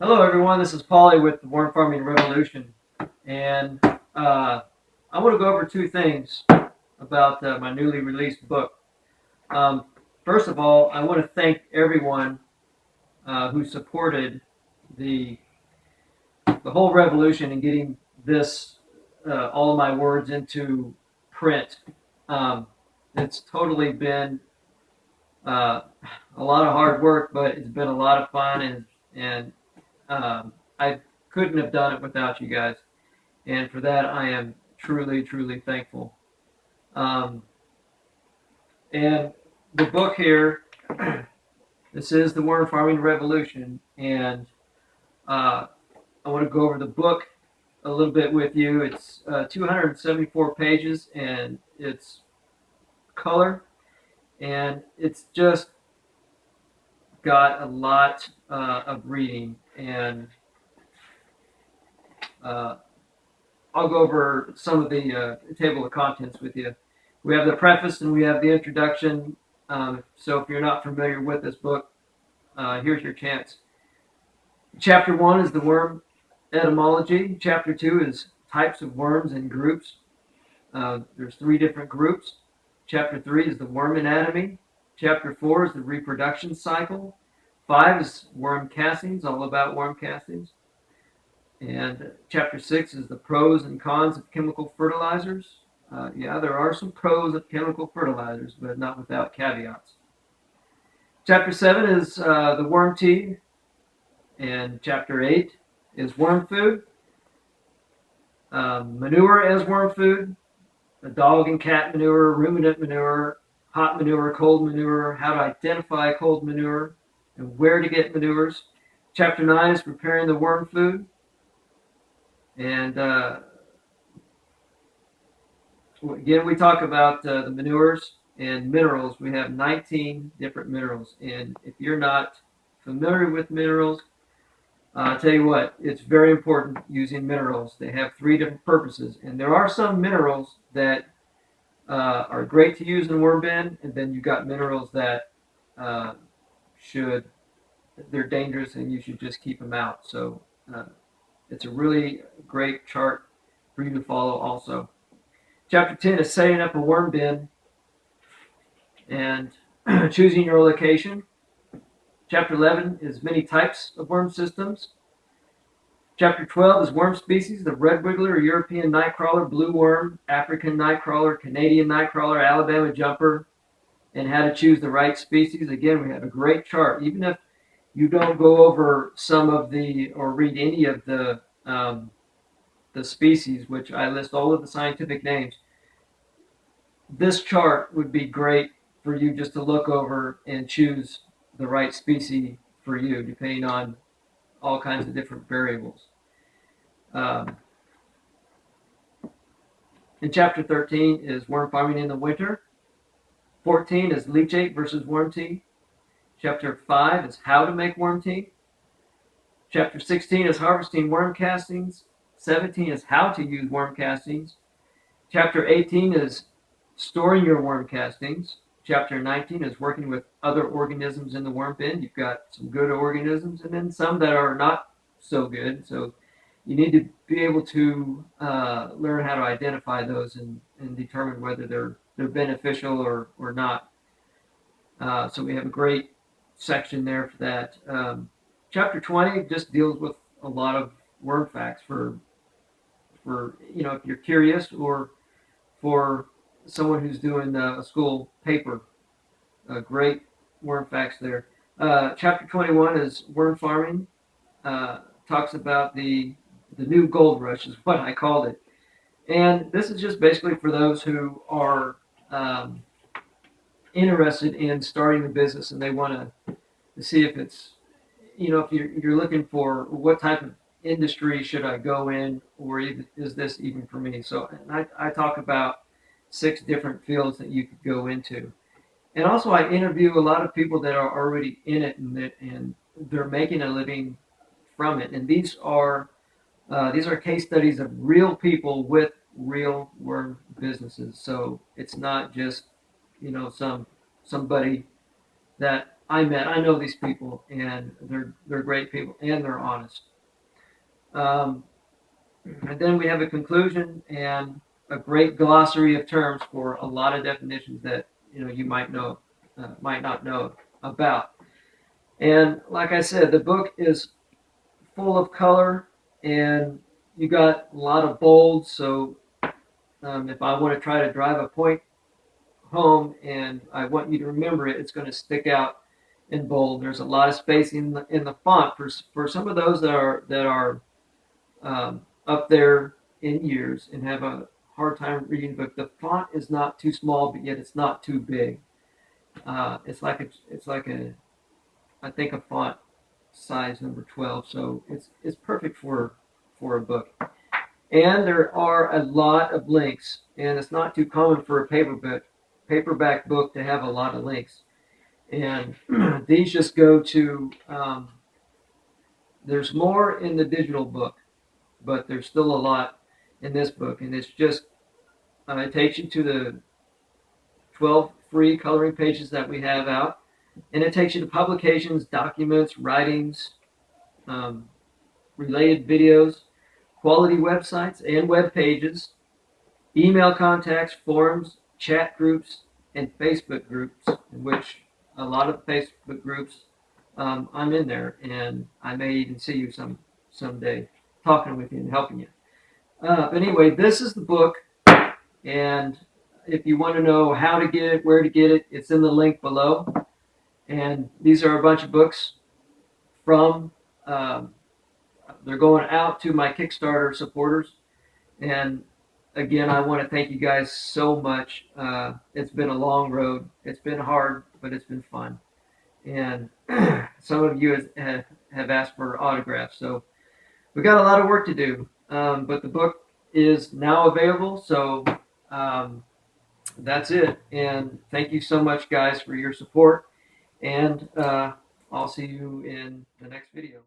Hello, everyone. This is Pauly with the Worm Farming Revolution, and I want to go over two things about my newly released book. Um, First of all, I want to thank everyone who supported the the whole revolution in getting this all my words into print. Um, it's totally been uh, a lot of hard work, but it's been a lot of fun, and I couldn't have done it without you guys. And for that, I am truly, truly thankful. Um, and the book here, this is the Worm Farming Revolution, and uh, I want to go over the book a little bit with you. It's 274 pages, and it's color, and it's just got a lot of reading. And uh, I'll go over some of the table of contents with you. We have the preface and we have the introduction. So if you're not familiar with this book, here's your chance. Chapter 1 is the worm etymology. Chapter 2 is types of worms and groups. There's three different groups. Chapter 3 is the worm anatomy. Chapter 4 is the reproduction cycle. 5 is worm castings, all about worm castings. And chapter 6 is the pros and cons of chemical fertilizers. Yeah, there are some pros of chemical fertilizers, but not without caveats. Chapter 7 is the worm tea, and chapter 8 is worm food, manure as worm food, the dog and cat manure, ruminant manure, hot manure, cold manure, how to identify cold manure, and where to get manures. Chapter 9 is preparing the worm food, and again, we talk about the manures and minerals. We have 19 different minerals. And if you're not familiar with minerals, I'll tell you what, it's very important using minerals. They have three different purposes. And there are some minerals that are great to use in worm bin, and then you've got minerals that uh, should, they're dangerous and you should just keep them out. So uh, it's a really great chart for you to follow also. Chapter 10 is setting up a worm bin and choosing your location. Chapter 11 is many types of worm systems. Chapter 12 is worm species, the red wiggler, European nightcrawler, blue worm, African nightcrawler, Canadian nightcrawler, Alabama jumper, and how to choose the right species. Again, we have a great chart. Even if you don't go over some of the or read any of the species, which I list all of the scientific names, this chart would be great for you just to look over and choose the right species for you, depending on all kinds of different variables. Um, in chapter 13 is worm farming in the winter. 14 is leachate versus worm tea. Chapter 5 is how to make worm tea. Chapter 16 is harvesting worm castings. 17 is how to use worm castings. Chapter 18 is storing your worm castings. Chapter 19 is working with other organisms in the worm bin. You've got some good organisms and then some that are not so good. So you need to be able to learn how to identify those and determine whether they're beneficial or not. So we have a great section there for that. Chapter 20 just deals with a lot of worm facts for if you're curious or for someone who's doing a school paper. Great worm facts there. Chapter 21 is worm farming. Talks about the new gold rush is what I called it. And this is just basically for those who are um, interested in starting a business and they want to see if it's, if you're looking for what type of industry should I go in or is this even for me? So I talk about 6 different fields that you could go into. And also, I interview a lot of people that are already in it and they're making a living from it. And these are case studies of real people with real worm businesses. So it's not just somebody that I met. I know these people, and they're great people, and they're honest. Um, and then we have a conclusion and a great glossary of terms for a lot of definitions that you might not know about. And like I said, the book is full of color, and you got a lot of bold. So if I want to try to drive a point home and I want you to remember it, it's going to stick out in bold. There's a lot of spacing in the font for some of those that are up there in years and have a hard time reading the book. The font is not too small, but yet it's not too big. It's like a I think a font size number 12, so it's perfect for a book. And there are a lot of links, and it's not too common for a paperback book to have a lot of links. And these just go to there's more in the digital book, but there's still a lot in this book, and it's just it takes you to the 12 free coloring pages that we have out, and it takes you to publications, documents, writings, um, related videos, quality websites and web pages, email contacts, forums, chat groups, and Facebook groups, in which a lot of Facebook groups I'm in there, and I may even see you someday talking with you and helping you. But anyway, this is the book, and if you want to know how to get it, where to get it, it's in the link below. And these are a bunch of books from, um, they're going out to my Kickstarter supporters. And again, I want to thank you guys so much. It's been a long road. It's been hard, but it's been fun. And some of you have asked for autographs. So we got a lot of work to do. But the book is now available. So that's it. And thank you so much, guys, for your support. And I'll see you in the next video.